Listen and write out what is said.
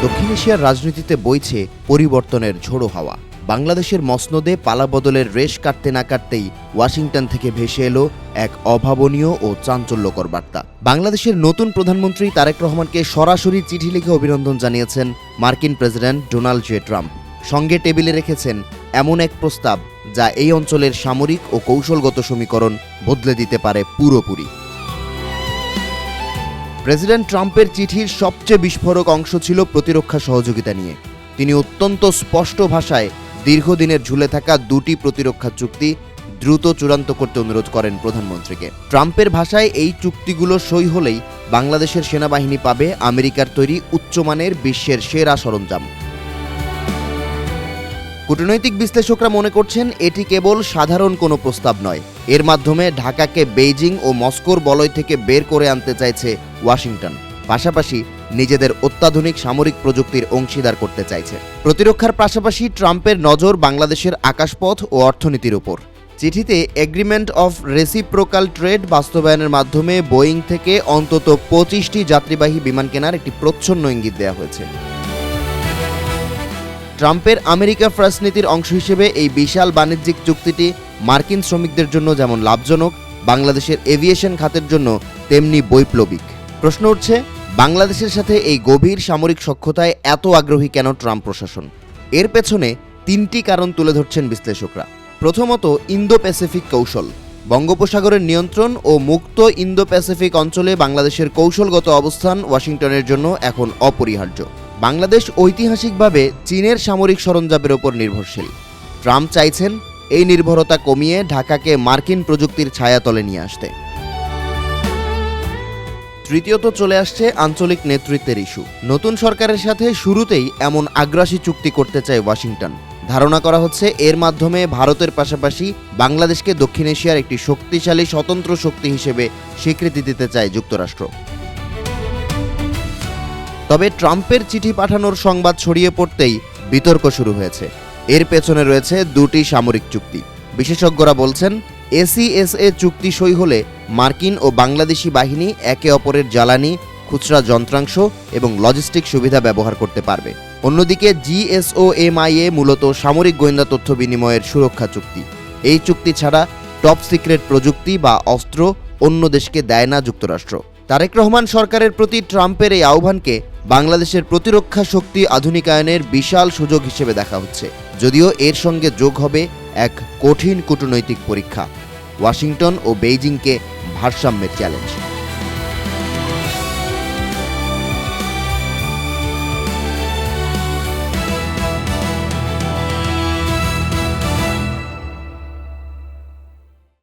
দক্ষিণ এশিয়ার রাজনীতিতে বইছে পরিবর্তনের ঝোড়ো হাওয়া। বাংলাদেশের মসনদে পালাবদলের রেশ কাটতে না কাটতেই ওয়াশিংটন থেকে ভেসে এলো এক অভাবনীয় ও চাঞ্চল্যকর বার্তা। বাংলাদেশের নতুন প্রধানমন্ত্রী তারেক রহমানকে সরাসরি চিঠি লিখে অভিনন্দন জানিয়েছেন মার্কিন প্রেসিডেন্ট ডোনাল্ড জে ট্রাম্প। সঙ্গে টেবিলে রেখেছেন এমন এক প্রস্তাব যা এই অঞ্চলের সামরিক ও কৌশলগত সমীকরণ বদলে দিতে পারে পুরোপুরি। প্রেসিডেন্ট ট্রাম্পের চিঠির সবচেয়ে বিস্ফোরক অংশ ছিল প্রতিরক্ষা সহযোগিতা নিয়ে। তিনি অত্যন্ত স্পষ্ট ভাষায় দীর্ঘদিনের ঝুলে থাকা দুটি প্রতিরক্ষা চুক্তি দ্রুত চূড়ান্ত করতে অনুরোধ করেন প্রধানমন্ত্রীকে। ট্রাম্পের ভাষায় এই চুক্তিগুলো সই হলেই বাংলাদেশের সেনাবাহিনী পাবে আমেরিকার তৈরি উচ্চমানের বিশ্বের সেরা সরঞ্জাম। কূটনৈতিক বিশ্লেষকরা মনে করছেন এটি কেবল সাধারণ কোনো প্রস্তাব নয়, এর মাধ্যমে ঢাকাকে বেইজিং ও মস্কোর বলয় থেকে বের করে আনতে চাইছে ওয়াশিংটন। পাশাপাশি নিজেদের অত্যাধুনিক সামরিক প্রযুক্তির অংশীদার করতে চাইছে। প্রতিরক্ষার পাশাপাশি ট্রাম্পের নজর বাংলাদেশের আকাশপথ ও অর্থনীতির উপর। চিঠিতে এগ্রিমেন্ট অফ রেসিপ্রোকাল ট্রেড বাস্তবায়নের মাধ্যমে বোয়িং থেকে অন্তত 25টি যাত্রীবাহী বিমান কেনার একটি প্রচ্ছন্ন ইঙ্গিত দেওয়া হয়েছে। ট্রাম্পের আমেরিকা ফার্স্ট নীতির অংশ হিসেবে এই বিশাল বাণিজ্যিক চুক্তিটি মার্কিন শ্রমিকদের জন্য যেমন লাভজনক, বাংলাদেশের এভিয়েশন খাতের জন্য তেমনি বৈপ্লবিক। প্রশ্ন উঠছে, বাংলাদেশের সাথে এই গভীর সামরিক সখ্যতায় এত আগ্রহী কেন ট্রাম্প প্রশাসন? এর পেছনে 3টি কারণ তুলে ধরছেন বিশ্লেষকরা। প্রথমত, ইন্দো প্যাসিফিক কৌশল। বঙ্গোপসাগরের নিয়ন্ত্রণ ও মুক্ত ইন্দো প্যাসিফিক অঞ্চলে বাংলাদেশের কৌশলগত অবস্থান ওয়াশিংটনের জন্য এখন অপরিহার্য। বাংলাদেশ ঐতিহাসিকভাবে চীনের সামরিক সরঞ্জামের ওপর নির্ভরশীল। ট্রাম্প চাইছেন এই নির্ভরতা কমিয়ে ঢাকাকে মার্কিন প্রযুক্তির ছায়াতলে নিয়ে আসতে। তৃতীয়ত, চলে আসছে আঞ্চলিক নেতৃত্বের ইস্যু। নতুন সরকারের সাথে শুরুতেই এমন আগ্রাসী চুক্তি করতে চায় ওয়াশিংটন। ধারণা করা হচ্ছে এর মাধ্যমে ভারতের পাশাপাশি বাংলাদেশকে দক্ষিণ এশিয়ার একটি শক্তিশালী স্বতন্ত্র শক্তি হিসেবে স্বীকৃতি দিতে চায় যুক্তরাষ্ট্র। তবে ট্রাম্পের চিঠি পাঠানোর সংবাদ ছড়িয়ে পড়তেই বিতর্ক শুরু হয়েছে। এর পেছনে রয়েছে দুটি সামরিক চুক্তি। বিশেষজ্ঞরা বলছেন এসিএসএ চুক্তি সই হলে মার্কিন ও বাংলাদেশি বাহিনী একে অপরের জ্বালানি, খুচরা যন্ত্রাংশ এবং লজিস্টিক সুবিধা ব্যবহার করতে পারবে। অন্যদিকে জিএসওএমআইএ মূলত সামরিক গোয়েন্দা তথ্য বিনিময়ের সুরক্ষা চুক্তি। এই চুক্তি ছাড়া টপ সিক্রেট প্রযুক্তি বা অস্ত্র অন্য দেশকে দেয় না যুক্তরাষ্ট্র। তারেক রহমান সরকারের প্রতি ট্রাম্পের এই আহ্বানকে বাংলাদেশের প্রতিরক্ষা শক্তি আধুনিকায়নের বিশাল সুযোগ হিসেবে দেখা হচ্ছে, যদিও এর সঙ্গে যোগ হবে এক কঠিন কূটনৈতিক পরীক্ষা, ওয়াশিংটন ও বেইজিংকে ভারসাম্যের চ্যালেঞ্জ।